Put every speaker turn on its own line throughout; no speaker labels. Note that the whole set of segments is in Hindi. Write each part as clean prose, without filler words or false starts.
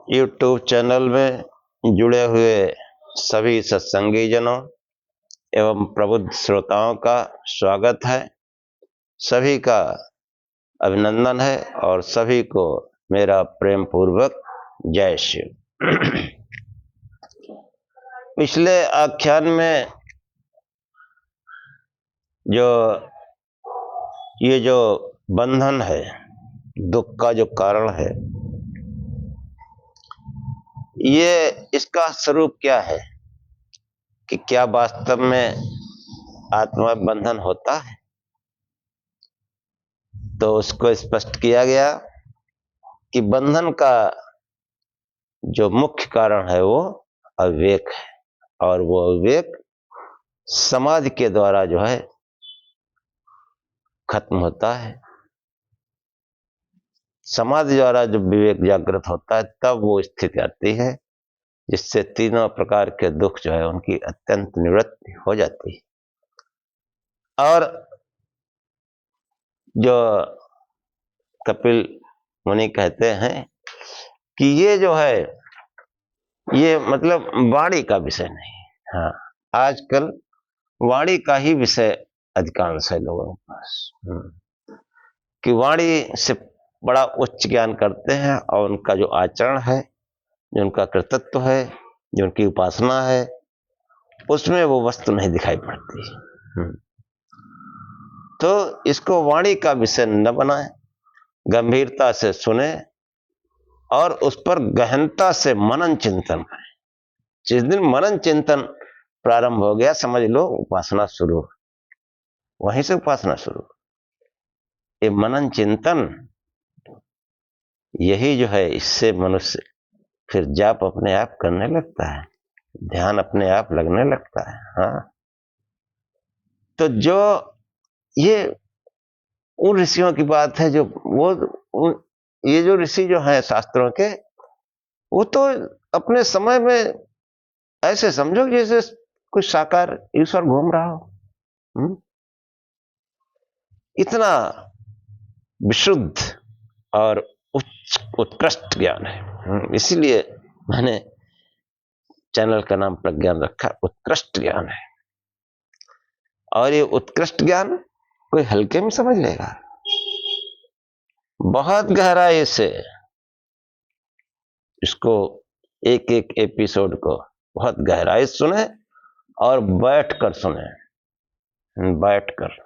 YouTube चैनल में जुड़े हुए सभी सत्संगी जनों एवं प्रबुद्ध श्रोताओं का स्वागत है। सभी का अभिनंदन है और सभी को मेरा प्रेम पूर्वक जय शिव। पिछले आख्यान में ये जो बंधन है, दुख का जो कारण है, ये इसका स्वरूप क्या है कि क्या वास्तव में आत्मा बंधन होता है? तो उसको स्पष्ट किया गया कि बंधन का जो मुख्य कारण है वो अविवेक है, और वो अविवेक समाधि के द्वारा जो है खत्म होता है। समाधि द्वारा जब विवेक जागृत होता है तब वो स्थिति आती है जिससे तीनों प्रकार के दुख जो है उनकी अत्यंत निवृत्ति हो जाती है। और जो कपिल मुनि कहते हैं कि ये जो है ये मतलब वाणी का विषय नहीं। हाँ, आजकल वाणी का ही विषय अधिकांश है लोगों के पास, कि वाणी से बड़ा उच्च ज्ञान करते हैं और उनका जो आचरण है, जो उनका कर्तृत्व है, जो उनकी उपासना है, उसमें वो वस्तु नहीं दिखाई पड़ती। तो इसको वाणी का विषय न बनाए, गंभीरता से सुने और उस पर गहनता से मनन चिंतन करें। जिस दिन मनन चिंतन प्रारंभ हो गया, समझ लो उपासना शुरू, वहीं से उपासना शुरू। ये मनन चिंतन यही जो है, इससे मनुष्य फिर जाप अपने आप करने लगता है, ध्यान अपने आप लगने लगता है। हाँ, तो जो ये उन ऋषियों की बात है, जो ये जो ऋषि जो हैं शास्त्रों के, वो तो अपने समय में ऐसे समझो जैसे कुछ साकार ईश्वर घूम रहा हो। इतना विशुद्ध और उत्कृष्ट ज्ञान है। इसीलिए मैंने चैनल का नाम प्रज्ञान रखा, उत्कृष्ट ज्ञान है। और ये उत्कृष्ट ज्ञान कोई हल्के में समझ लेगा, बहुत गहराई से इसको एक एक एपिसोड को बहुत गहराई से सुने और बैठकर सुने, बैठकर,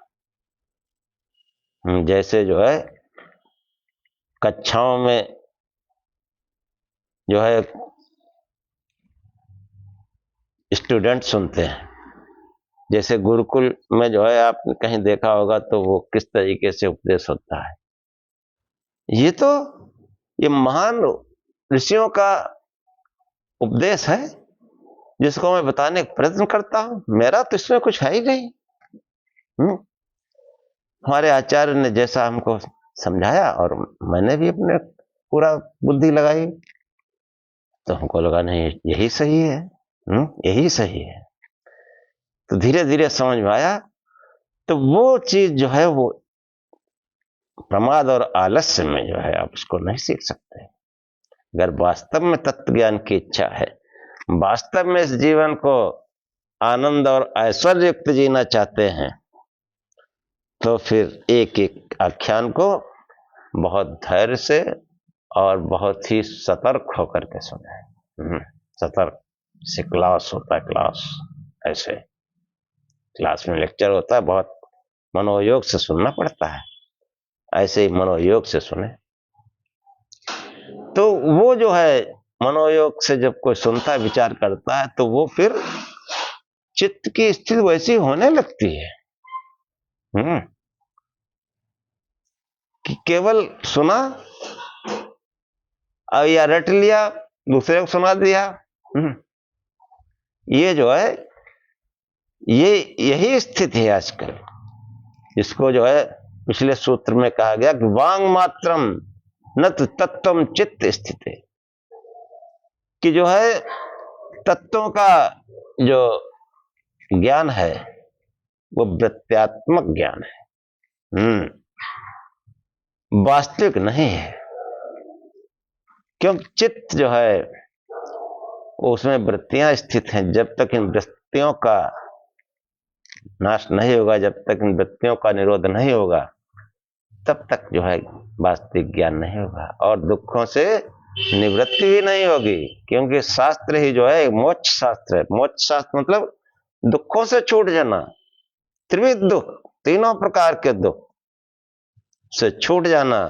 जैसे जो है कक्षाओं में जो है स्टूडेंट सुनते हैं, जैसे गुरुकुल में जो है आपने कहीं देखा होगा तो वो किस तरीके से उपदेश होता है। ये महान ऋषियों का उपदेश है जिसको मैं बताने का प्रयत्न करता हूं। मेरा तो इसमें कुछ है ही नहीं। हमारे आचार्य ने जैसा हमको समझाया और मैंने भी अपने पूरा बुद्धि लगाई, तो हमको लगा नहीं यही सही है, यही सही है। तो धीरे धीरे समझ में आया। तो वो चीज जो है वो प्रमाद और आलस्य में जो है आप उसको नहीं सीख सकते। अगर वास्तव में तत्व ज्ञान की इच्छा है, वास्तव में इस जीवन को आनंद और ऐश्वर्य युक्त जीना चाहते हैं, तो फिर एक एक आख्यान को बहुत धैर्य से और बहुत ही सतर्क होकर के सुने। सतर्क से क्लास होता है, क्लास ऐसे क्लास में लेक्चर होता है, बहुत मनोयोग से सुनना पड़ता है, ऐसे ही मनोयोग से सुने। तो वो जो है मनोयोग से जब कोई सुनता है, विचार करता है, तो वो फिर चित्त की स्थिति वैसी होने लगती है कि केवल सुना या रट लिया, दूसरे को सुना दिया। ये जो है यही स्थिति है आजकल, इसको जो है पिछले सूत्र में कहा गया कि वांग मात्रम न तत्वम चित्त स्थिति, कि जो है तत्वों का जो ज्ञान है वो वृत्त्यात्मक ज्ञान है, वास्तविक नहीं है। क्योंकि चित्त जो है उसमें वृत्तियां स्थित हैं। जब तक इन वृत्तियों का नाश नहीं होगा, जब तक इन वृत्तियों का निरोध नहीं होगा, तब तक जो है वास्तविक ज्ञान नहीं होगा और दुखों से निवृत्ति भी नहीं होगी। क्योंकि शास्त्र ही जो है मोक्ष शास्त्र है। मोक्ष शास्त्र मतलब दुखों से छूट जाना, त्रिविध दुख, तीनों प्रकार के दुख से छूट जाना,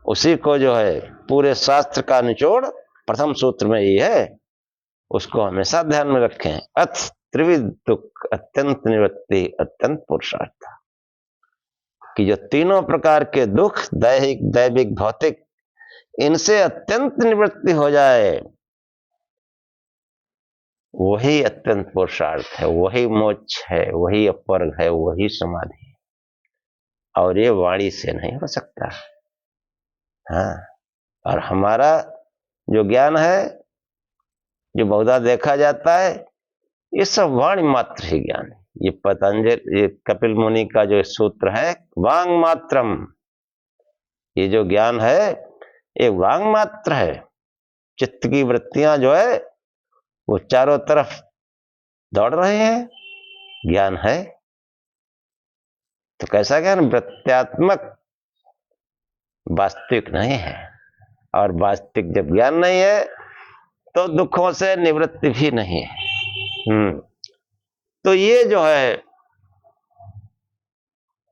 उसी को जो है पूरे शास्त्र का निचोड़ प्रथम सूत्र में ही है। उसको हमेशा ध्यान में रखें। अथ त्रिविध दुख अत्यंत निवृत्ति अत्यंत पुरुषार्थ, कि जो तीनों प्रकार के दुख दैहिक, दैविक, भौतिक, इनसे अत्यंत निवृत्ति हो जाए, वही अत्यंत पुरुषार्थ है, वही मोक्ष है, वही अपवर्ग है, वही समाधि है। और ये वाणी से नहीं हो सकता। हाँ, और हमारा जो ज्ञान है, जो बहुधा देखा जाता है, ये सब वाणी मात्र ही ज्ञान है। ये पतंजलि, ये कपिल मुनि का जो सूत्र है वांग मात्रम, ये जो ज्ञान है ये वांग मात्र है। चित्त की वृत्तियां जो है वो चारों तरफ दौड़ रहे हैं, ज्ञान है। तो कैसा ज्ञान? वृत्त्यात्मक, वास्तविक नहीं है। और वास्तविक जब ज्ञान नहीं है तो दुखों से निवृत्ति भी नहीं है। तो ये जो है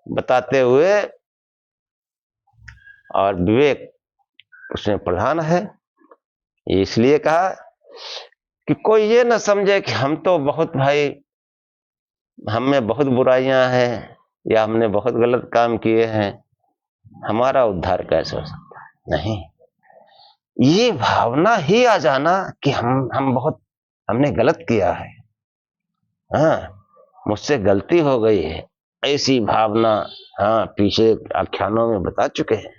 बताते हुए, और विवेक उसमें प्रधान है। इसलिए कहा कि कोई ये न समझे कि हम तो बहुत भाई, हम में बहुत बुराइयां हैं या हमने बहुत गलत काम किए हैं, हमारा उद्धार कैसे हो सकता है? नहीं, ये भावना ही आ जाना कि हमने गलत किया है, हाँ, मुझसे गलती हो गई है, ऐसी भावना। हाँ, पीछे आख्यानों में बता चुके हैं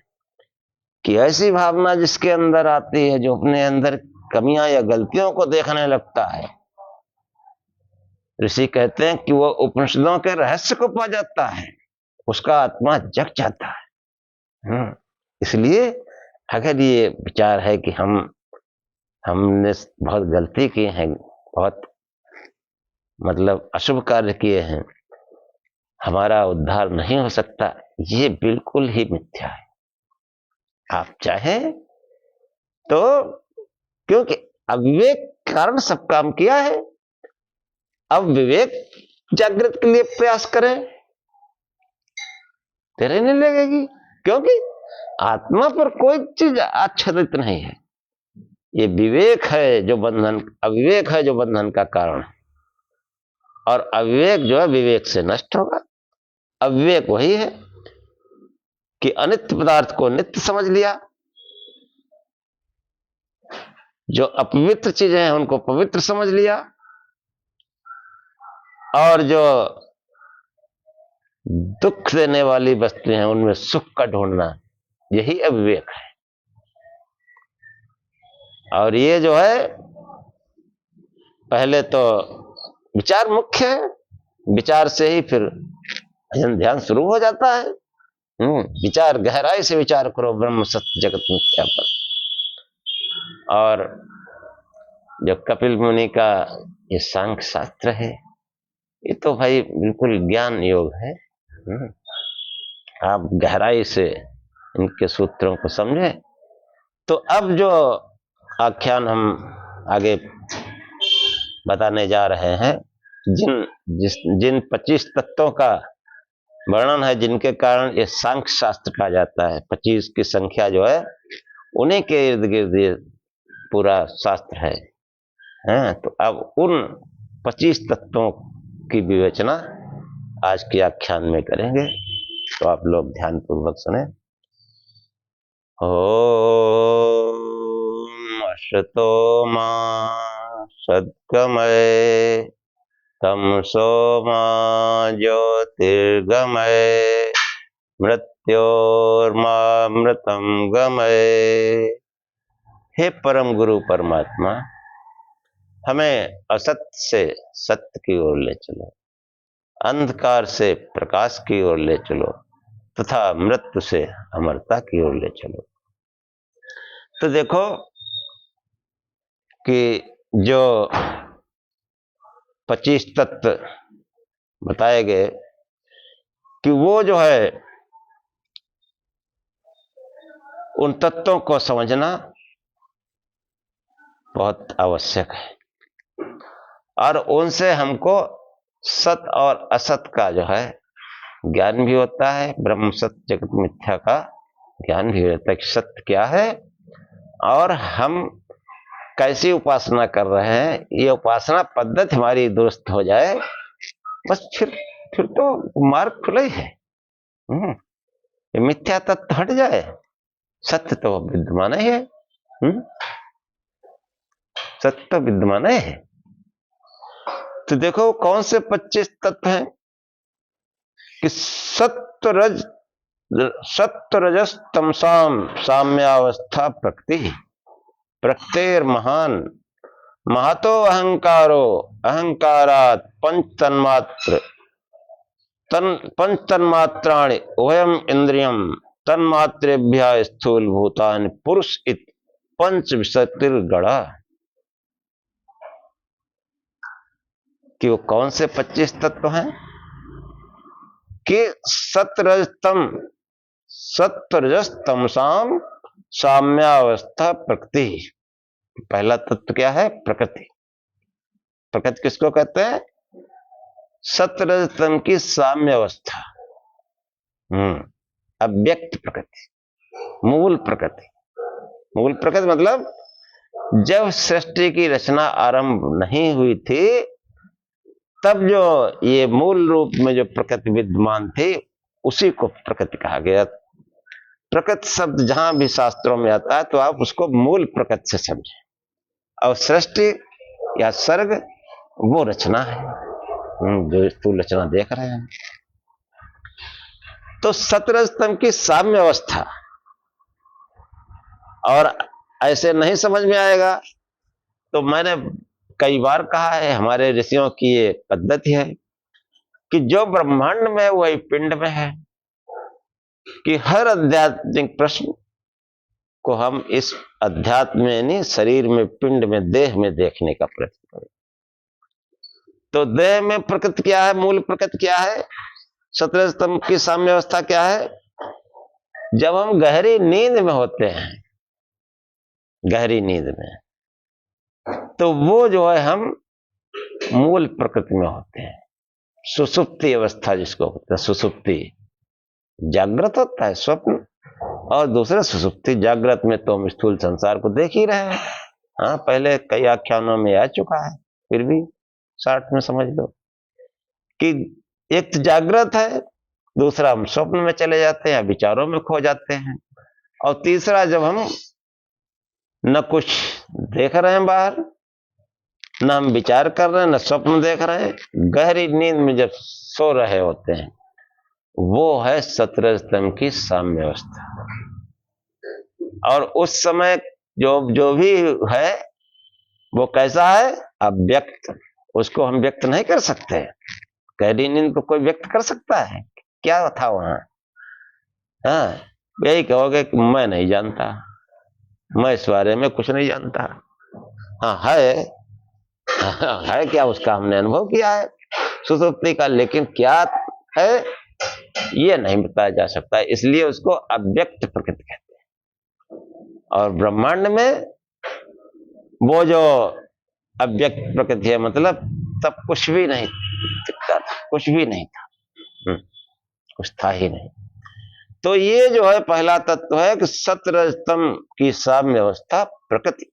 कि ऐसी भावना जिसके अंदर आती है, जो अपने अंदर कमियां या गलतियों को देखने लगता है, ऋषि कहते हैं कि वो उपनिषदों के रहस्य को पा जाता है, उसका आत्मा जग जाता है। इसलिए अगर ये विचार है कि हमने बहुत गलती की है, बहुत मतलब अशुभ कार्य किए हैं, हमारा उद्धार नहीं हो सकता, ये बिल्कुल ही मिथ्या है। आप चाहें तो, क्योंकि अविवेक कारण सब काम किया है, अब विवेक जागृत के लिए प्रयास करें, तेरे नहीं लगेगी। क्योंकि आत्मा पर कोई चीज आच्छादित नहीं है। ये विवेक है जो बंधन, अविवेक है जो बंधन का कारण है, और अविवेक जो है विवेक से नष्ट होगा। अविवेक वही है कि अनित्य पदार्थ को नित्य समझ लिया, जो अपवित्र चीजें हैं उनको पवित्र समझ लिया, और जो दुख देने वाली वस्तुएं हैं उनमें सुख का ढूंढना, यही अविवेक है। और ये जो है पहले तो विचार मुख्य है, विचार से ही फिर भजन ध्यान शुरू हो जाता है। विचार, गहराई से विचार करो ब्रह्म सत्य जगत मिथ्या पर। और जो कपिल मुनि का ये सांख्य शास्त्र है, ये तो भाई बिल्कुल ज्ञान योग है। आप गहराई से इनके सूत्रों को समझे तो अब जो आख्यान हम आगे बताने जा रहे हैं, जिन 25 तत्वों का वर्णन है, जिनके कारण ये सांख्य शास्त्र कहा जाता है, 25 की संख्या जो है उन्हीं के इर्द गिर्द ये पूरा शास्त्र है। तो अब उन 25 तत्वों की विवेचना आज के आख्यान में करेंगे, तो आप लोग ध्यान पूर्वक सुने। ओम अश्वतो मा सद्गमय तमसो मा ज्योतिर्गमय मृत्योर्मामृतम गमय। हे परम गुरु परमात्मा, हमें असत्य से सत्य की ओर ले चलो, अंधकार से प्रकाश की ओर ले चलो, तथा मृत्यु से अमरता की ओर ले चलो। तो देखो, कि जो 25 तत्व बताए गए कि वो जो है उन तत्वों को समझना बहुत आवश्यक है और उनसे हमको सत और असत का जो है ज्ञान भी होता है। ब्रह्म सत्य जगत मिथ्या का ज्ञान भी होता है कि सत्य क्या है और हम कैसी उपासना कर रहे हैं। ये उपासना पद्धति हमारी दुरुस्त हो जाए बस फिर तो मार्ग खुला ही है। ये मिथ्या तत्व हट जाए, सत्य तो विद्यमान ही है। सत्य तो विद्यमान है। तो देखो कौन से 25 तत्व हैं कि सत्व रजस तमसाम साम्यावस्था प्रकृति प्रकृतिर महान महतो अहंकारो अहंकारात पंच तन्मात्राणि वयम इंद्रियम तन्मात्रेभ्य स्थूल भूतानि पुरुष इत पंच विशक्तिर्गणा। कि वो कौन से 25 तत्व हैं कि सत्वरजस्तमसाम साम्यावस्था प्रकृति। पहला तत्व क्या है? प्रकृति। प्रकृति किसको कहते हैं? सत्वरजतम की साम्य अवस्था, अव्यक्त प्रकृति, मूल प्रकृति। मूल प्रकृति मतलब जब सृष्टि की रचना आरंभ नहीं हुई थी तब जो ये मूल रूप में जो प्रकृति विद्यमान थी उसी को प्रकृति कहा गया। प्रकृति शब्द जहां भी शास्त्रों में आता है तो आप उसको मूल प्रकृति से समझें। और सृष्टि या सर्ग वो रचना है जो स्थूल रचना देख रहे हैं। तो सत्वरजतम की साम्य अवस्था, और ऐसे नहीं समझ में आएगा तो मैंने कई बार कहा है, हमारे ऋषियों की ये पद्धति है कि जो ब्रह्मांड में वही पिंड में है, कि हर आध्यात्मिक प्रश्न को हम इस अध्यात्म में नहीं, शरीर में, पिंड में, देह में देखने का प्रयत्न करें। तो देह में प्रकृति क्या है? मूल प्रकृति क्या है? सत्वरजतम की साम्य अवस्था क्या है? जब हम गहरी नींद में होते हैं, गहरी नींद में, तो वो जो है हम मूल प्रकृति में होते हैं। सुसुप्ति अवस्था जिसको होता है, सुसुप्ति जागृत होता है, स्वप्न, और दूसरा सुसुप्ति। जागृत में तो हम स्थूल संसार को देख ही रहे हैं। हाँ, पहले कई आख्यानों में आ चुका है, फिर भी शॉर्ट में समझ लो कि एक तो जागृत है, दूसरा हम स्वप्न में चले जाते हैं, विचारों में खो जाते हैं, और तीसरा जब हम न कुछ देख रहे हैं बाहर, न हम विचार कर रहे हैं, न स्वप्न देख रहे हैं, गहरी नींद में जब सो रहे होते हैं, वो है सत्वरजतम की साम्य अवस्था। और उस समय जो भी है वो कैसा है? अव्यक्त। उसको हम व्यक्त नहीं कर सकते। गहरी नींद को कोई व्यक्त कर सकता है? क्या था वहां? हाँ, यही कहोगे कि मैं नहीं जानता, मैं इस बारे में कुछ नहीं जानता। हाँ है क्या? उसका हमने अनुभव किया है सुसुप्ति का, लेकिन क्या है ये नहीं बताया जा सकता, इसलिए उसको अव्यक्त प्रकृति कहते हैं। और ब्रह्मांड में वो जो अव्यक्त प्रकृति है, मतलब तब कुछ भी नहीं दिखता था, कुछ भी नहीं था, कुछ था ही नहीं। तो ये जो है पहला तत्व है कि सत्वरजतम की साम्य अवस्था प्रकृति,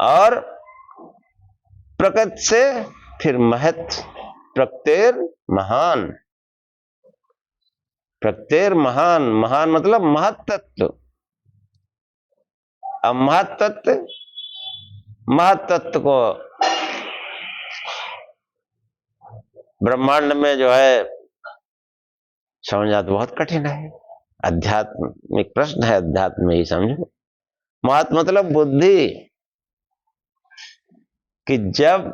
और प्रकृति से फिर महत, प्रकृतिर महान। प्रकृतिर महान, महान मतलब महत्तत्व। अब महत्तत्व को ब्रह्मांड में जो है समझना तो बहुत कठिन है। आध्यात्मिक प्रश्न है, अध्यात्म में ही समझो। महत मतलब बुद्धि, कि जब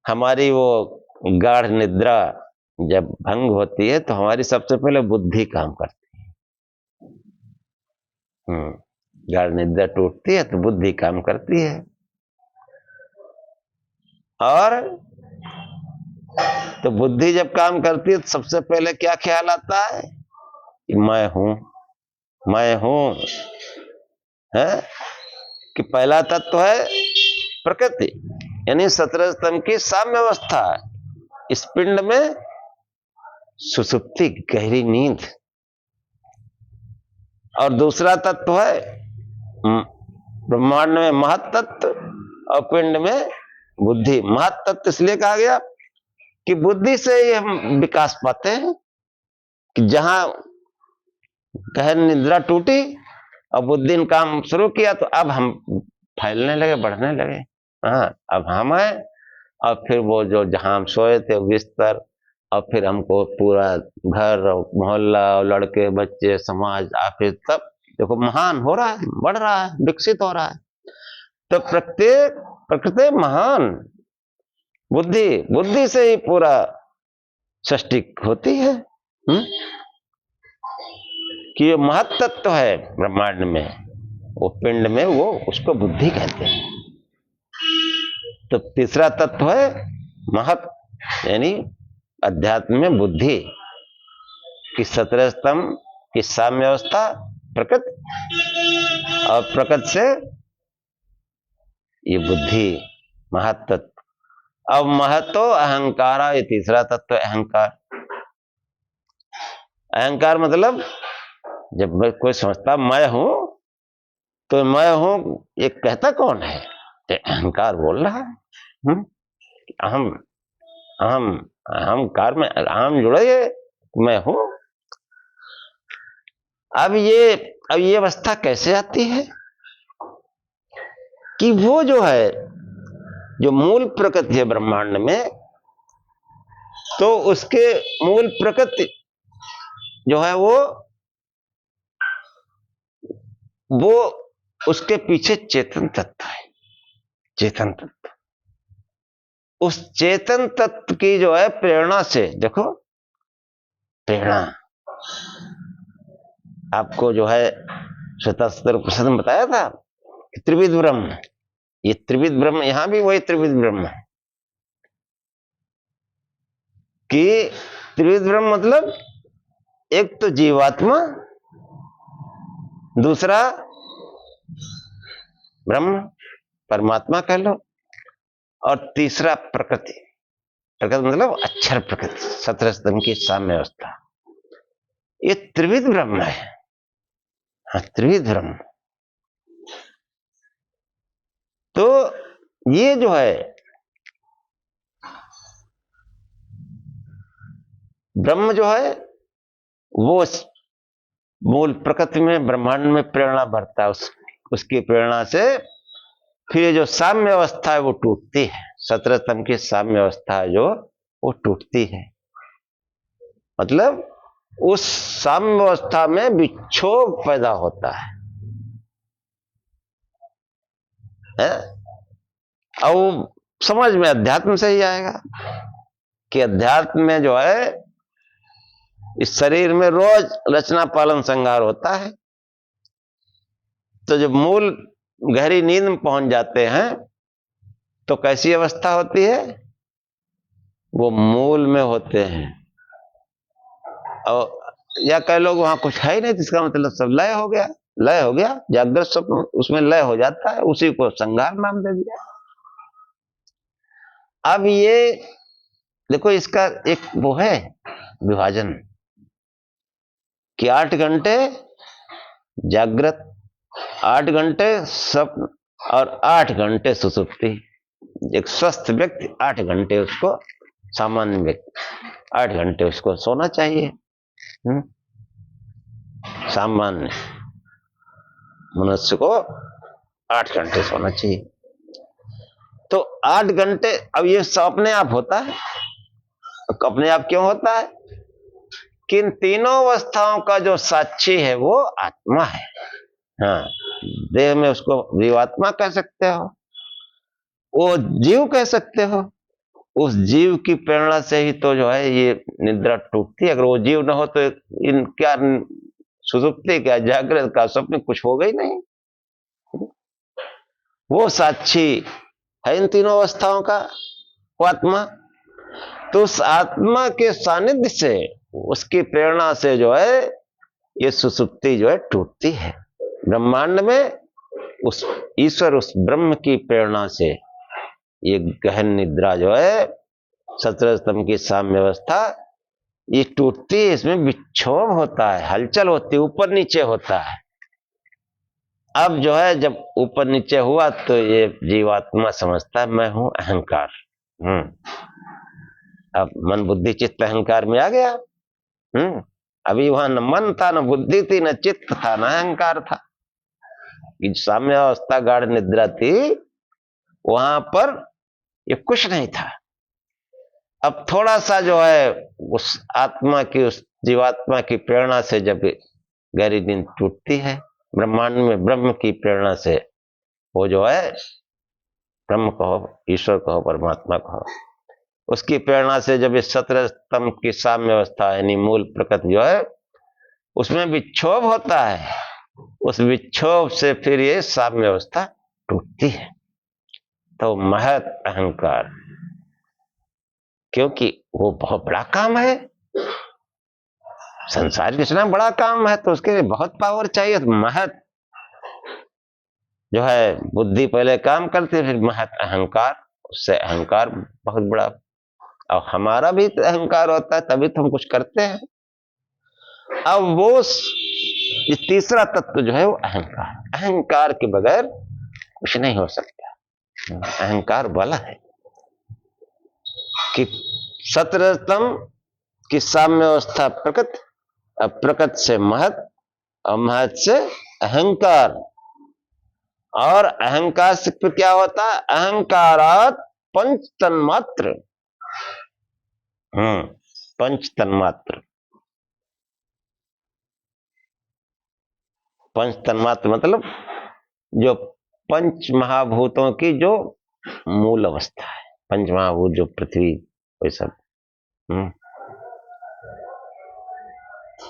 हमारी वो गाढ़ निद्रा जब भंग होती है तो हमारी सबसे पहले बुद्धि काम करती है। गाढ़ निद्रा टूटती है तो बुद्धि काम करती है, और तो बुद्धि जब काम करती है तो सबसे पहले क्या ख्याल आता है कि मैं हूं, मैं हूं, है कि पहला तत्व है प्रकृति, यानी 17 स्तंभ की साम्य अवस्था, इस पिंड में सुसुप्ति, गहरी नींद। और दूसरा तत्व है ब्रह्मांड में महत तत्व और पिंड में बुद्धि। महत तत्व इसलिए कहा गया कि बुद्धि से ही हम विकास पाते हैं, कि जहां गहन निद्रा टूटी और बुद्धि ने काम शुरू किया तो अब हम फैलने लगे, बढ़ने लगे। हाँ, अब हम हैं, और फिर वो जो जहां हम सोए थे बिस्तर, और फिर हमको पूरा घर और मोहल्ला और लड़के बच्चे समाज ऑफिस सब देखो महान हो रहा है, बढ़ रहा है, विकसित हो रहा है। तो प्रत्येक प्रकृति महान, बुद्धि, बुद्धि से ही पूरा सृष्टि होती है। कि ये महत तत्व है ब्रह्मांड में, वो पिंड में, वो उसको बुद्धि कहते हैं। तो तीसरा तत्व है महत, यानी अध्यात्म में बुद्धि की 17 स्तंभ की साम्य अवस्था प्रकृति, और प्रकृति से ये बुद्धि, महत तत्व। अब महतो अहंकार, ये तीसरा तत्व अहंकार। अहंकार मतलब जब कोई समझता मैं हूं, तो मैं हूं ये कहता कौन है? तो अहंकार बोल रहा है। अहम अहम अहंकार में अहम जुड़े है, मैं हूं। अब ये अवस्था कैसे आती है कि वो जो है, जो मूल प्रकृति है ब्रह्मांड में, तो उसके मूल प्रकृति जो है वो उसके पीछे चेतन तत्व है। चेतन तत्व, उस चेतन तत्व की जो है प्रेरणा से, देखो प्रेरणा आपको जो है श्वेतास्त्र प्रसाद में बताया था कि त्रिविध ब्रह्म, ये त्रिविध ब्रह्म, यहां भी वही त्रिविध ब्रह्म है। कि त्रिविध ब्रह्म मतलब एक तो जीवात्मा, दूसरा ब्रह्म परमात्मा कह लो, और तीसरा प्रकृति। प्रकृति मतलब अक्षर प्रकृति, 17 स्तंभ की साम्य अवस्था। ये त्रिविध ब्रह्म है। हाँ, त्रिविध ब्रह्म। तो ये जो है ब्रह्म जो है वो मूल प्रकृति में, ब्रह्मांड में प्रेरणा भरता है। उसकी प्रेरणा से फिर जो साम्य अवस्था है वो टूटती है। 17 स्तंभ की साम्य अवस्था है जो वो टूटती है। मतलब उस साम्य अवस्था में विक्षोभ पैदा होता है। और समझ में अध्यात्म से ही आएगा कि अध्यात्म में जो है इस शरीर में रोज रचना पालन संहार होता है। तो जब मूल गहरी नींद में पहुंच जाते हैं तो कैसी अवस्था होती है? वो मूल में होते हैं, और या कह लोग वहां कुछ है ही नहीं, जिसका मतलब सब लय हो गया। लय हो गया, जागृत स्वप्न उसमें लय हो जाता है, उसी को संहार नाम दे दिया। अब ये देखो, इसका एक वो है विभाजन कि 8 घंटे जागृत, 8 घंटे स्वप्न, और 8 घंटे सुसुप्ति। एक स्वस्थ व्यक्ति 8 घंटे उसको, सामान्य व्यक्ति 8 घंटे उसको सोना चाहिए। सामान्य मनुष्य को 8 घंटे सोना चाहिए। तो 8 घंटे, अब ये अपने आप होता है। अपने आप क्यों होता है? कि इन तीनों अवस्थाओं का जो साक्षी है वो आत्मा है। हाँ, देह में उसको जीवात्मा कह सकते हो, वो जीव कह सकते हो। उस जीव की प्रेरणा से ही तो जो है ये निद्रा टूटती है। अगर वो जीव ना हो तो इन क्या सुसुप्ति, क्या जागृत, का स्वप्न, कुछ होगा ही नहीं। वो साक्षी है इन तीनों अवस्थाओं का, वो आत्मा। तो उस आत्मा के सानिध्य से, उसकी प्रेरणा से जो है ये सुसुप्ति जो है टूटती है। ब्रह्मांड में उस ईश्वर, उस ब्रह्म की प्रेरणा से ये गहन निद्रा जो है, 17 स्तंभ की साम्य अवस्था, ये टूटती है। इसमें विक्षोभ होता है, हलचल होती है, ऊपर नीचे होता है। अब जो है जब ऊपर नीचे हुआ तो ये जीवात्मा समझता है मैं हूं अहंकार। अब मन बुद्धि चित्त अहंकार में आ गया। अभी वहां न मन था, न बुद्धि थी, न चित्त था, न अहंकार था। कि साम्य अवस्था गाढ़ निद्रा थी, वहां पर ये कुछ नहीं था। अब थोड़ा सा जो है उस आत्मा की, उस जीवात्मा की प्रेरणा से जब गहरी नींद टूटती है, ब्रह्मांड में ब्रह्म की प्रेरणा से, वो जो है ब्रह्म कहो, ईश्वर कहो, परमात्मा कहो, उसकी प्रेरणा से जब इस 17 स्तंभ की साम्य अवस्था यानी मूल प्रकृति जो है उसमें विक्षोभ होता है, उस विक्षोभ से फिर ये साम्य अवस्था टूटती है। तो महत अहंकार, क्योंकि वो बहुत बड़ा काम है, संसार रचना बड़ा काम है, तो उसके लिए बहुत पावर चाहिए। तो महत जो है बुद्धि पहले काम करती है, फिर महत अहंकार, उससे अहंकार बहुत बड़ा। और हमारा भी तो अहंकार होता है, तभी तो हम कुछ करते हैं। अब वो ये तीसरा तत्व जो है वो अहंकार, अहंकार के बगैर कुछ नहीं हो सकता। अहंकार वाला है कि 17 स्तंभ की साम्य अवस्था प्रकृति, अब प्रकृति से महत और महत से अहंकार, और अहंकार से फिर क्या होता है, अहंकारात पंच तन्मात्र। पंच तन्मात्र, पंच तन्मात्र मतलब जो पंच महाभूतों की जो मूल अवस्था है। पंच महाभूत जो पृथ्वी, वो सब।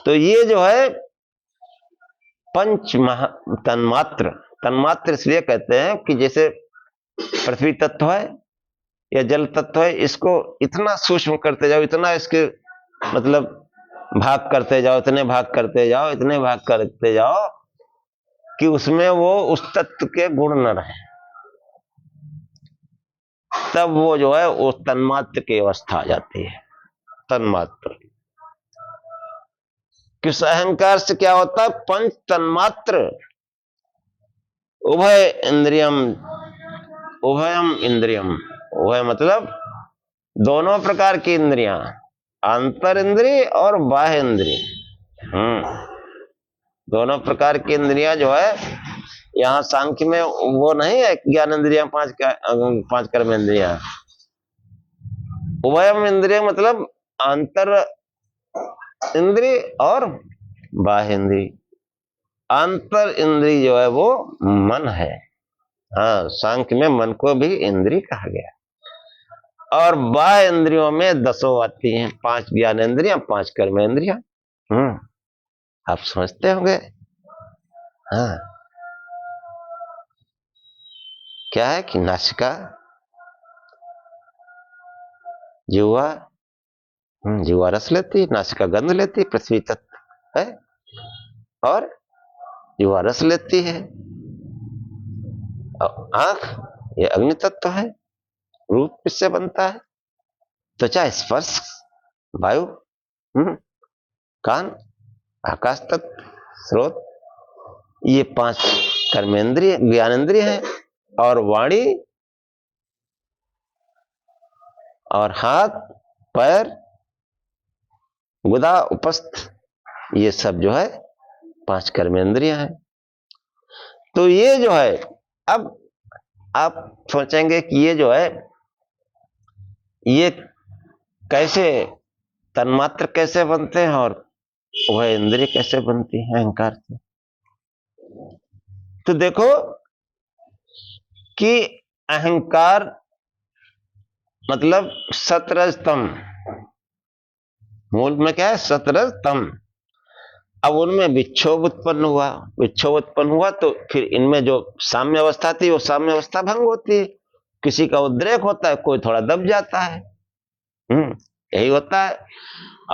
तो ये जो है पंच महा तन्मात्र, तन्मात्र इसलिए कहते हैं कि जैसे पृथ्वी तत्व है या जल तत्व है, इसको इतना सूक्ष्म करते जाओ, इतना इसके मतलब भाग करते जाओ, इतने भाग करते जाओ, इतने भाग करते जाओ कि उसमें वो उस तत्व के गुण न रहे, तब वो जो है वो तन्मात्र की अवस्था आ जाती है। तन्मात्र किस अहंकार से क्या होता है, पंच तन्मात्र, उभय इंद्रियम, उभयम इंद्रियम, उभय मतलब दोनों प्रकार की इंद्रियां, अंतर इंद्रिय और बाह्य इंद्रिय। दोनों प्रकार की इंद्रियां जो है, यहाँ सांख्य में वो नहीं है ज्ञान इंद्रियां, पांच कर्म इंद्रियां। उभयम इंद्रिय मतलब अंतर इंद्रिय और बाह्य इंद्रिय। अंतर इंद्रिय जो है वो मन है। हाँ, सांख्य में मन को भी इंद्रिय कहा गया। और बाह्य इंद्रियों में 10 आती हैं, 5 ज्ञान इंद्रियां, 5 कर्म इंद्रियां। आप समझते होंगे। हाँ, क्या है कि नासिका, जिह्वा, जिह्वा रस लेती है, नासिका गंध लेती है, पृथ्वी तत्व है, और जिह्वा रस लेती है, और आंख ये अग्नि तत्व है, रूप किससे बनता है, त्वचा स्पर्श वायु, कान आकाश तत्व, स्रोत, ये 5 कर्मेंद्रिय ज्ञानेंद्रिय है, और वाणी और हाथ पैर गुदा उपस्थ, ये सब जो है 5 कर्मेंद्रियां हैं। तो ये जो है, अब आप सोचेंगे कि ये जो है ये कैसे तन्मात्र कैसे बनते हैं और वह इंद्रिय कैसे बनती है अहंकार से। तो देखो कि अहंकार मतलब 17 स्तंभ, मूल में क्या है 17 स्तंभ। अब उनमें विक्षोभ उत्पन्न हुआ तो फिर इनमें जो साम्य अवस्था थी वो साम्य अवस्था भंग होती है। किसी का उद्रेक होता है, कोई थोड़ा दब जाता है। यही होता है।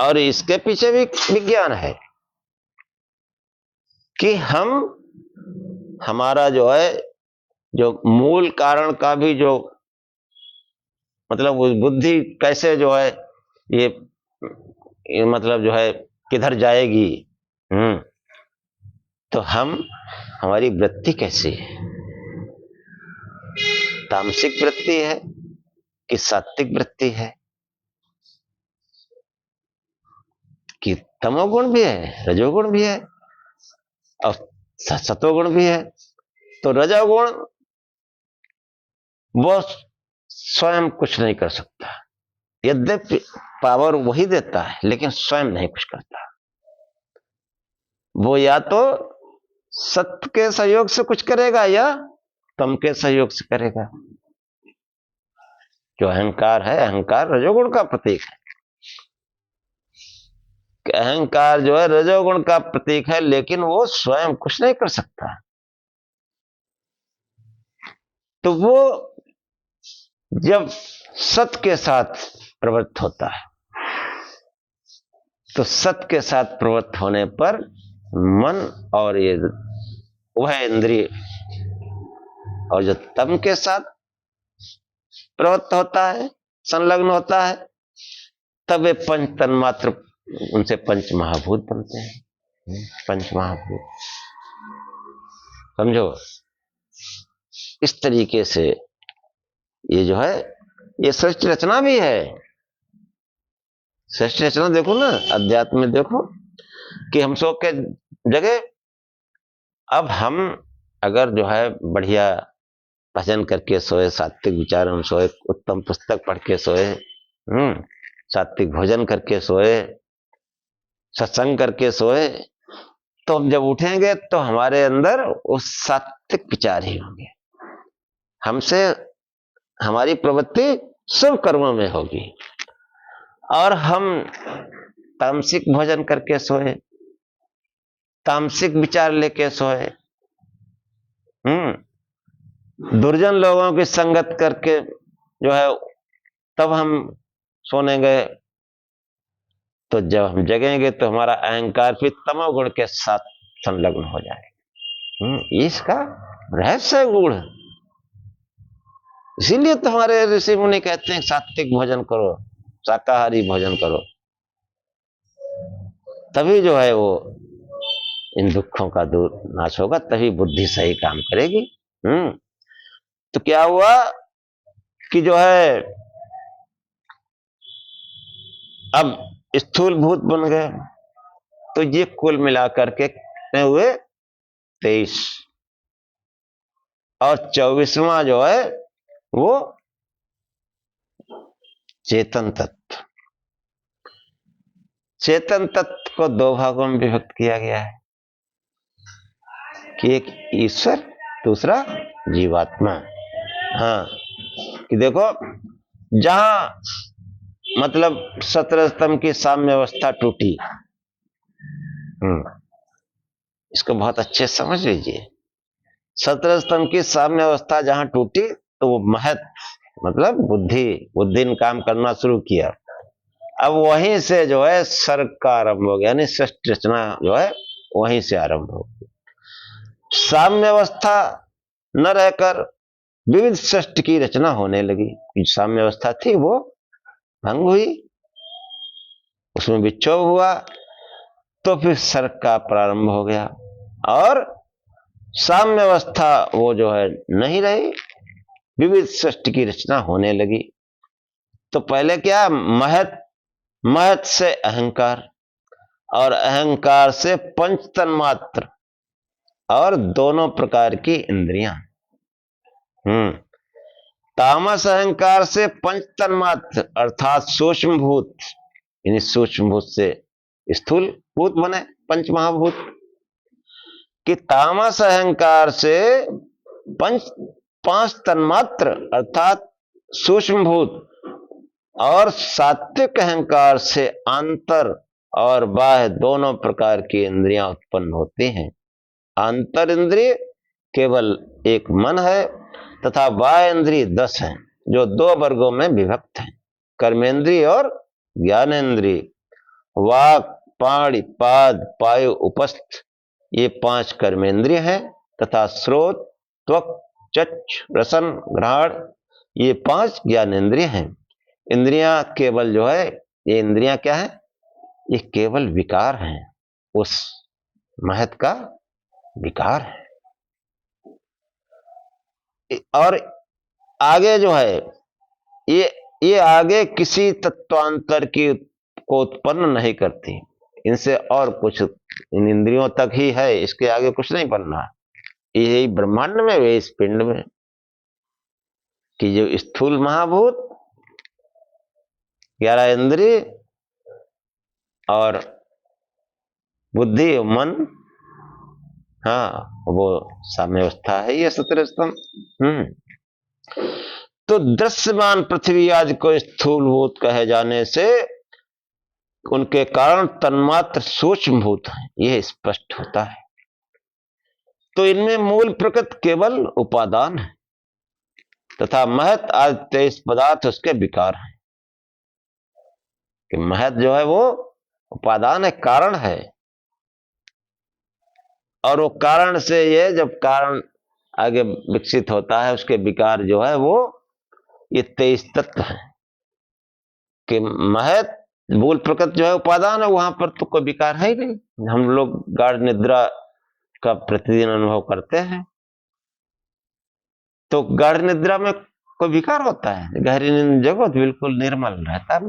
और इसके पीछे भी विज्ञान है कि हमारा जो है, जो मूल कारण का भी जो मतलब वो बुद्धि कैसे जो है ये मतलब जो है किधर जाएगी। तो हमारी वृत्ति कैसी है, तामसिक वृत्ति है कि सात्विक वृत्ति है, कि तमोगुण भी है, रजोगुण भी है और सतोगुण भी है। तो रजोगुण वो स्वयं कुछ नहीं कर सकता, यद्यपि पावर वही देता है, लेकिन स्वयं नहीं कुछ करता। वो या तो सत्य के सहयोग से कुछ करेगा या तम के सहयोग से करेगा। जो अहंकार है, अहंकार रजोगुण का प्रतीक है। अहंकार जो है रजोगुण का प्रतीक है, लेकिन वो स्वयं कुछ नहीं कर सकता। तो वो जब सत्य के साथ प्रवृत्त होता है, तो सत्य के साथ प्रवृत्त होने पर मन और ये वह इंद्रिय और जो तम के साथ प्रवृत्त होता है, संलग्न होता है, तब वे पंच तन्मात्र, उनसे पंच महाभूत बनते हैं। पंच महाभूत, समझो। इस तरीके से ये जो है ये सृष्टि रचना भी है। सृष्टि रचना देखो ना, अध्यात्म में देखो कि हम सब के जगह अब हम अगर जो है बढ़िया भजन करके सोए, सात्विक विचार हम सोए, उत्तम पुस्तक पढ़ के सोए, सात्विक भोजन करके सोए, सत्संग करके सोए, तो हम जब उठेंगे तो हमारे अंदर वो सात्विक विचार ही होंगे। हमसे हमारी प्रवृत्ति शुभ कर्मों में होगी। और हम तामसिक भोजन करके सोए, तामसिक विचार लेके सोए, दुर्जन लोगों की संगत करके जो है तब हम सोने गए, तो जब हम जगेंगे तो हमारा अहंकार फिर तमोगुण के साथ संलग्न हो जाएगा। इसका रहस्य गुण। इसीलिए तो हमारे ऋषि मुनि कहते हैं सात्विक भोजन करो, शाकाहारी भोजन करो, तभी जो है वो इन दुखों का दूर नाश होगा, तभी बुद्धि सही काम करेगी। तो क्या हुआ कि जो है अब स्थूल भूत बन गए, तो ये कुल मिलाकर के कितने हुए? 23। और 24वां जो है वो चेतन तत्व। चेतन तत्व को दो भागों में विभक्त किया गया है कि एक ईश्वर, दूसरा जीवात्मा। हाँ, कि देखो जहां मतलब 17 स्तंभ की साम्य अवस्था टूटी, इसको बहुत अच्छे समझ लीजिए। 17 स्तंभ की साम्य अवस्था जहां टूटी तो वो महत मतलब बुद्धि ने काम करना शुरू किया। अब वहीं से जो है सर्ग का आरंभ हो गया, यानी सृष्टि रचना जो है वहीं से आरंभ हो गई। साम्य अवस्था न रहकर विविध सृष्टि की रचना होने लगी। साम्य अवस्था थी वो भंग हुई, उसमें विक्षोभ हुआ, तो फिर सर्ग का प्रारंभ हो गया। और साम्य अवस्था वो जो है नहीं रही, विविध सृष्टि की रचना होने लगी। तो पहले क्या, महत से अहंकार, और अहंकार से पंच तन्मात्र और दोनों प्रकार की इंद्रियां। तामस अहंकार से पंच तन्मात्र अर्थात सूक्ष्म भूत, यानी सूक्ष्म भूत से स्थूल भूत बने पंच महाभूत। कि तामस अहंकार से पांच तन्मात्र अर्थात सूक्ष्म भूत, और सात्विक अहंकार से आंतर और बाह्य दोनों प्रकार की इंद्रियां उत्पन्न होती हैं। आंतर इंद्रिय केवल एक मन है तथा बाह्य इंद्रिय 10 हैं, जो 2 वर्गों में विभक्त हैं, कर्मेंद्रिय और ज्ञानेन्द्रिय। वाक, पाणि, पाद, पायु, उपस्थ, ये 5 कर्मेंद्रिय हैं तथा श्रोत, त्वक, चक्षु, रसन, घ्राण, ये 5 ज्ञानेन्द्रिय हैं। इंद्रियां केवल जो है, ये इंद्रियां क्या है? ये केवल विकार हैं, उस महत का विकार है। और आगे जो है ये आगे किसी तत्वांतर की को उत्पन्न नहीं करती, इनसे और कुछ इन इंद्रियों तक ही है, इसके आगे कुछ नहीं बनना। यही ब्रह्मांड में वे इस पिंड में कि जो स्थूल महाभूत, 11 इंद्रिय और बुद्धि मन, हाँ वो साम्यावस्था है, ये सत्र स्तंभ। तो दृश्यमान पृथ्वी आज को स्थूलभूत कहे जाने से उनके कारण तन्मात्र सूक्ष्मभूत हैं, यह स्पष्ट होता है। तो इनमें मूल प्रकृति केवल उपादान है तथा महत आज 23 पदार्थ उसके विकार हैं। कि महत जो है वो उपादान है, कारण है, और वो कारण से ये जब कारण आगे विकसित होता है, उसके विकार जो है वो ये 23 तत्व है। कि महत मूल प्रकृति जो है उपादान है, वहां पर तो कोई विकार है ही नहीं। हम लोग गाढ़ निद्रा का प्रतिदिन अनुभव करते हैं, तो गाढ़ निद्रा में कोई विकार होता है? गहरी नींद जगत बिल्कुल निर्मल रहता है,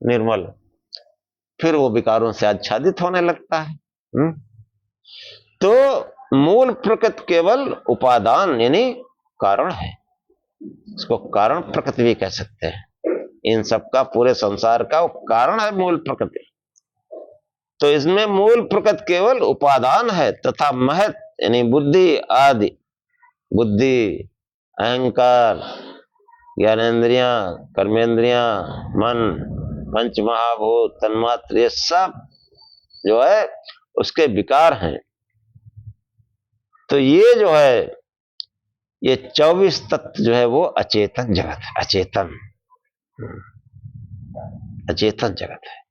निर्मल, फिर वो विकारों से आच्छादित होने लगता है। तो मूल प्रकृति केवल उपादान यानी कारण है, इसको कारण प्रकृति भी कह सकते हैं। इन सब का, पूरे संसार का कारण है मूल प्रकृति। तो इसमें मूल प्रकृति केवल उपादान है तथा महत यानी बुद्धि आदि, बुद्धि, अहंकार, ज्ञानेन्द्रियां, कर्मेंद्रियां, मन, पंच महाभूत, तन्मात्र, ये सब जो है उसके विकार हैं। तो ये जो है ये 24 तत्व जो है वो अचेतन जगत है, अचेतन जगत है।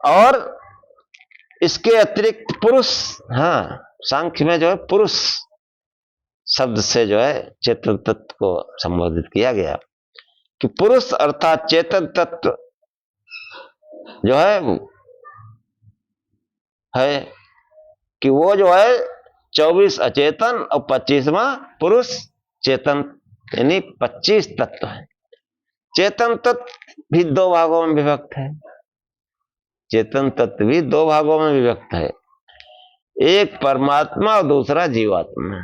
और इसके अतिरिक्त पुरुष, हाँ सांख्य में जो है पुरुष शब्द से जो है चेतन तत्व को संबोधित किया गया कि पुरुष अर्थात चेतन तत्व जो है कि वो जो है 24 अचेतन और 25वां पुरुष चेतन, यानी 25 तत्व है। चेतन तत्व भी 2 भागों में विभक्त है, चेतन तत्व भी 2 भागों में विभक्त है, एक परमात्मा और दूसरा जीवात्मा।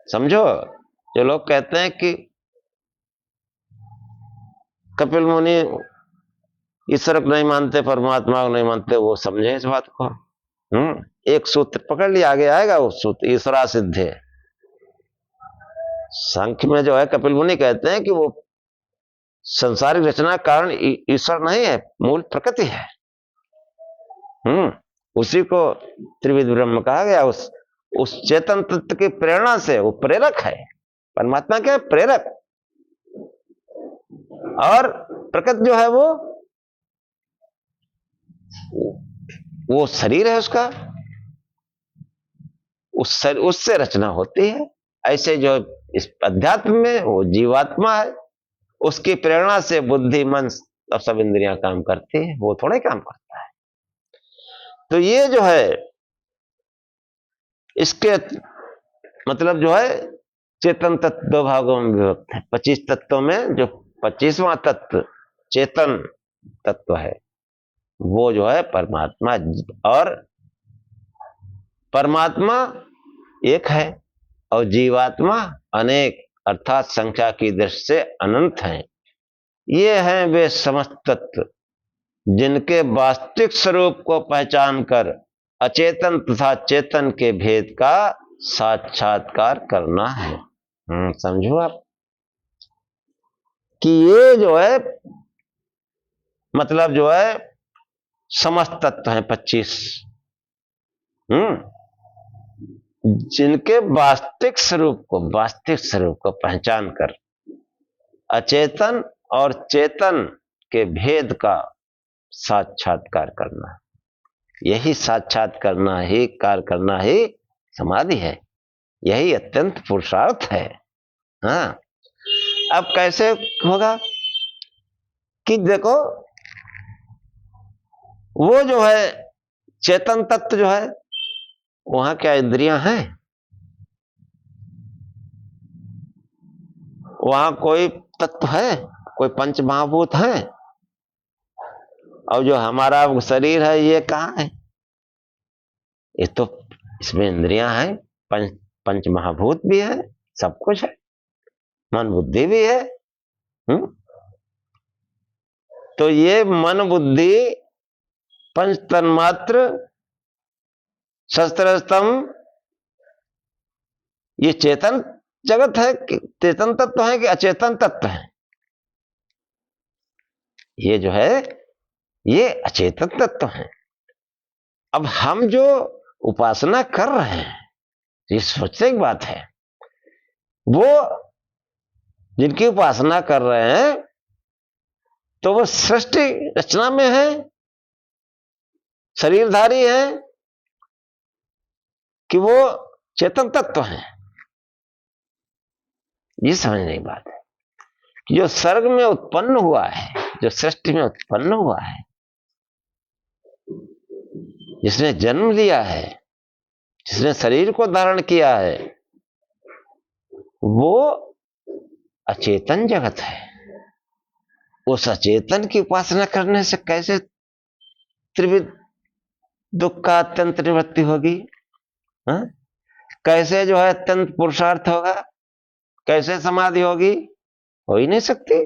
समझो, जो लोग कहते हैं कि कपिल मुनि ईश्वर को नहीं मानते, परमात्मा को नहीं मानते, वो समझे इस बात को। एक सूत्र पकड़ लिया, आगे आएगा वो सूत्र, ईश्वरा सिद्धे। सांख्य में जो है कपिल मुनि कहते हैं कि वो संसारिक रचना कारण ईश्वर नहीं है, मूल प्रकृति है। उसी को त्रिविध ब्रह्म कहा गया। उस चेतन तत्व की प्रेरणा से वो प्रेरक है। परमात्मा क्या है? प्रेरक। और प्रकृति जो है वो शरीर है उसका, उससे रचना होती है। ऐसे जो इस अध्यात्म में वो जीवात्मा है, उसकी प्रेरणा से बुद्धि, मन और सब इंद्रियां काम करती है, वो थोड़ा ही काम करता है। तो ये जो है इसके मतलब जो है चेतन तत्व 2 भागों में विभक्त है। 25 तत्वों में जो 25वां तत्व चेतन तत्व है वो जो है परमात्मा, और परमात्मा एक है और जीवात्मा अनेक, अर्थात संख्या की दृष्टि से अनंत हैं। ये हैं वे समस्त तत्व जिनके वास्तविक स्वरूप को पहचान कर अचेतन तथा चेतन के भेद का साक्षात्कार करना है। समझो आप कि ये जो है मतलब जो है समस्त तत्व हैं 25, जिनके वास्तविक स्वरूप को पहचान कर अचेतन और चेतन के भेद का साक्षात्कार करना, यही कार्य करना ही समाधि है, यही अत्यंत पुरुषार्थ है। हाँ, अब कैसे होगा कि देखो, वो जो है चेतन तत्व जो है, वहां क्या इंद्रियां हैं? वहां कोई तत्व है? कोई पंच महाभूत है? और जो हमारा शरीर है, ये कहाँ है? ये तो इसमें इंद्रियां हैं, पंच महाभूत भी है, सब कुछ है, मन बुद्धि भी है। तो ये मन बुद्धि पंच तन्मात्र शस्त्र स्तंभ, ये चेतन जगत है, चेतन तत्व है कि अचेतन तत्व है? ये जो है ये अचेतन तत्व है। अब हम जो उपासना कर रहे हैं, ये सोचने की बात है, वो जिनकी उपासना कर रहे हैं तो वो सृष्टि रचना में है, शरीरधारी है, कि वो चेतन तत्व है? ये समझने की बात है कि जो सर्ग में उत्पन्न हुआ है, जो सृष्टि में उत्पन्न हुआ है, जिसने जन्म लिया है, जिसने शरीर को धारण किया है, वो अचेतन जगत है। उस अचेतन की उपासना करने से कैसे त्रिविध दुख का अत्यंत निवृत्ति होगी? कैसे जो है अत्यंत पुरुषार्थ होगा? कैसे समाधि होगी? हो ही नहीं सकती।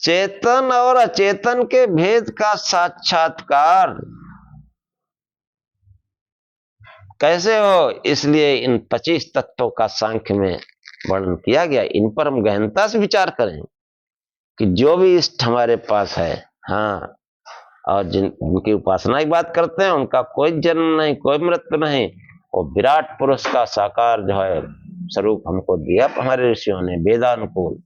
चेतन और अचेतन के भेद का साक्षात्कार कैसे हो? इसलिए इन 25 तत्वों का सांख्य में वर्णन किया गया। इन पर हम गहनता से विचार करें कि जो भी इष्ट हमारे पास है, हाँ, और जिनकी उपासना की बात करते हैं, उनका कोई जन्म नहीं, कोई मृत्यु नहीं, और विराट पुरुष का साकार जो है स्वरूप हमको दिया हमारे ऋषियों ने वेदानुकूल।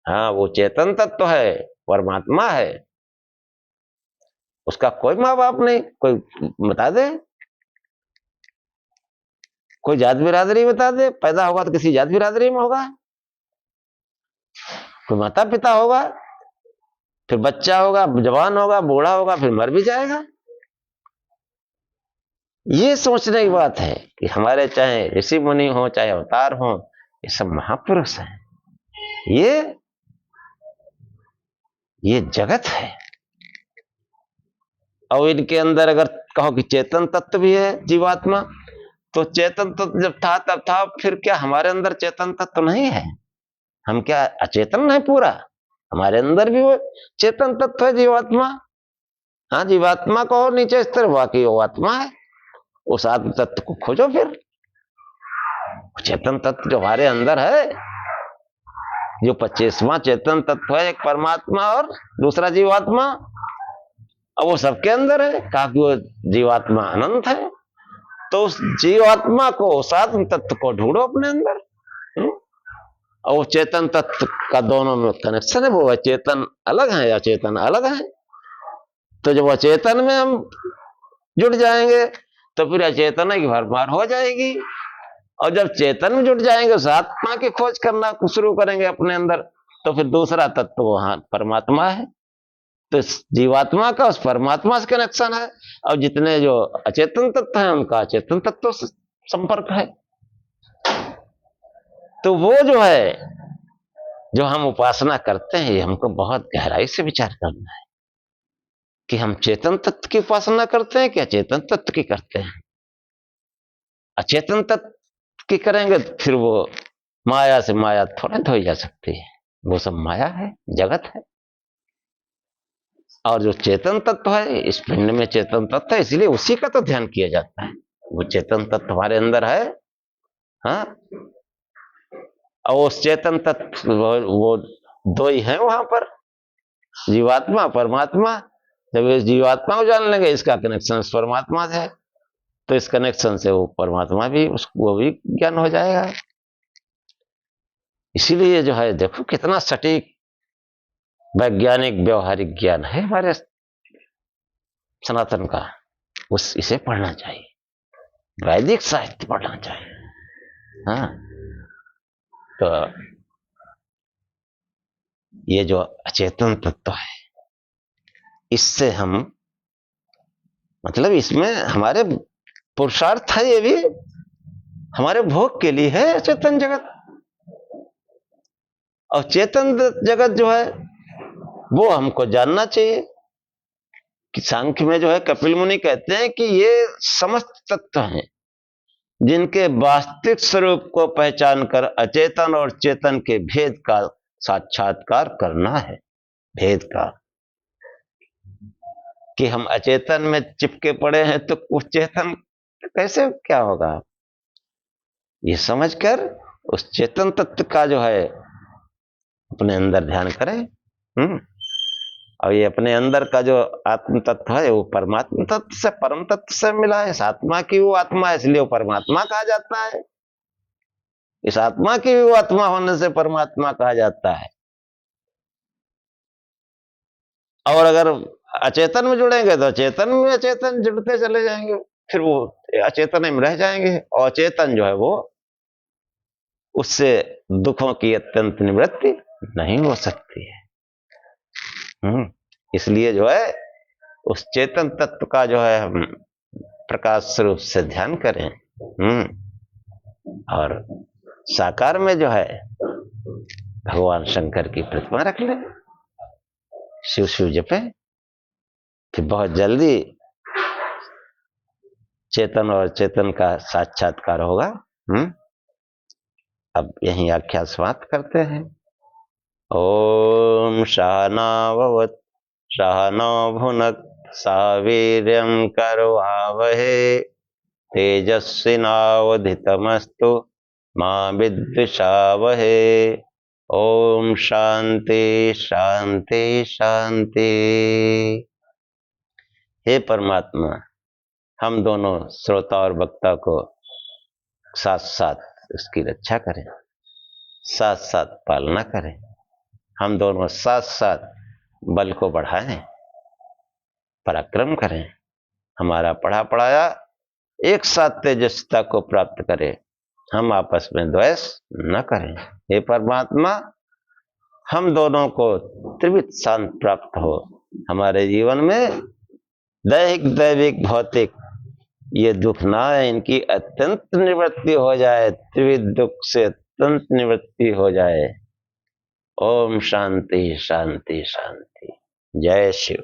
हाँ, वो चेतन तत्व है, परमात्मा है, उसका कोई माँ बाप नहीं। कोई बता दे, कोई जात बिरादरी बता दे। पैदा होगा तो किसी जात बिरादरी में होगा, कोई माता पिता होगा, फिर बच्चा होगा, जवान होगा, बूढ़ा होगा, फिर मर भी जाएगा। ये सोचने की बात है कि हमारे चाहे ऋषि मुनि हो, चाहे अवतार हो, ये सब महापुरुष हैं। ये जगत है, और इनके अंदर अगर कहो कि चेतन तत्व भी है जीवात्मा, तो चेतन तत्व जब था तब था, फिर क्या हमारे अंदर चेतन तत्व नहीं है? हम क्या अचेतन है पूरा? हमारे अंदर भी वो चेतन तत्व है, जीवात्मा। हाँ, जीवात्मा को और नीचे स्तर, बाकी वो आत्मा है। उस आत्म तत्व को खोजो। फिर चेतन तत्व जो हमारे अंदर है, जो 25वां चेतन तत्व है, एक परमात्मा और दूसरा जीवात्मा, अब वो सबके अंदर है। कहा कि वो जीवात्मा अनंत है, तो उस जीवात्मा को, उस आत्म तत्व को ढूंढो अपने अंदर। और वो चेतन तत्व का दोनों में कनेक्शन है। वो चेतन अलग है या चेतन अलग है, तो जब अचेतन में हम जुट जाएंगे तो फिर अचेतन की भरमार हो जाएगी। और जब चेतन में जुट जाएंगे, उस आत्मा की खोज करना शुरू करेंगे अपने अंदर, तो फिर दूसरा तत्व वहां परमात्मा है। तो जीवात्मा का उस परमात्मा से कनेक्शन है, और जितने जो अचेतन तत्व है, उनका चेतन तत्व से संपर्क है। तो वो जो है, जो हम उपासना करते हैं, ये हमको बहुत गहराई से विचार करना है कि हम चेतन तत्व की उपासना करते हैं कि अचेतन तत्व की करते हैं। अचेतन तत्व की करेंगे फिर वो माया से माया थोड़ा धोई जा सकती है, वो सब माया है, जगत है। और जो चेतन तत्व है, इस पिंड में चेतन तत्व है, इसलिए उसी का तो ध्यान किया जाता है। वो चेतन तत्व हमारे अंदर है, हाँ, और उस चेतन तत्व वो दो ही हैं वहां पर, जीवात्मा परमात्मा। जब इस जीवात्मा को जान लेंगे, इसका कनेक्शन परमात्मा से है, तो इस कनेक्शन से वो परमात्मा भी, उसको वो भी ज्ञान हो जाएगा। इसीलिए जो है देखो कितना सटीक वैज्ञानिक व्यवहारिक ज्ञान है हमारे सनातन का। इसे पढ़ना चाहिए, वैदिक साहित्य पढ़ना चाहिए। हाँ, तो ये जो अचेतन तत्व है, इससे हम, मतलब इसमें हमारे पुरुषार्थ है, ये भी हमारे भोग के लिए है चेतन जगत। और चेतन जगत जो है वो हमको जानना चाहिए कि सांख्य में जो है कपिल मुनि कहते हैं कि ये समस्त तत्व हैं जिनके वास्तविक स्वरूप को पहचान कर अचेतन और चेतन के भेद का साक्षात्कार करना है। भेद का, कि हम अचेतन में चिपके पड़े हैं तो उस चेतन कैसे क्या होगा, ये समझकर उस चेतन तत्व का जो है अपने अंदर ध्यान करें। और ये अपने अंदर का जो आत्म तत्व है वो परमात्मा तत्व से, परम तत्व से मिला है। इस आत्मा की वो आत्मा है, इसलिए वो परमात्मा कहा जाता है। इस आत्मा की भी वो आत्मा होने से परमात्मा कहा जाता है। और अगर अचेतन में जुड़ेंगे तो अचेतन में अचेतन जुड़ते चले जाएंगे, फिर वो अचेतन में रह जाएंगे। और अचेतन जो है वो, उससे दुखों की अत्यंत निवृत्ति नहीं हो सकती है। इसलिए जो है उस चेतन तत्व का जो है हम प्रकाश स्वरूप से ध्यान करें। और साकार में जो है भगवान शंकर की प्रतिमा रख ले, शिव शिव जपे, फिर बहुत जल्दी चेतन और चेतन का साक्षात्कार होगा। अब यहीं आख्या समाप्त करते हैं। ओम सहनाववतु सहनौ भुनक्तु सह वीर्यं करवावहै तेजस्विनावधीतमस्तु मा विद्विषावहै। ओम शांति शांति शांति। हे परमात्मा, हम दोनों श्रोता और वक्ता को साथ साथ उसकी रक्षा करें, साथ साथ पालना करें। हम दोनों साथ साथ बल को बढ़ाएं, पराक्रम करें। हमारा पढ़ा पढ़ाया एक साथ तेजस्विता को प्राप्त करे, हम आपस में द्वेष न करें। हे परमात्मा, हम दोनों को त्रिविध शांत प्राप्त हो। हमारे जीवन में दैहिक दैविक भौतिक ये दुख ना है, इनकी अत्यंत निवृत्ति हो जाए, त्रिविध दुख से अत्यंत निवृत्ति हो जाए। ओम शांति शांति शांति। जय शिव।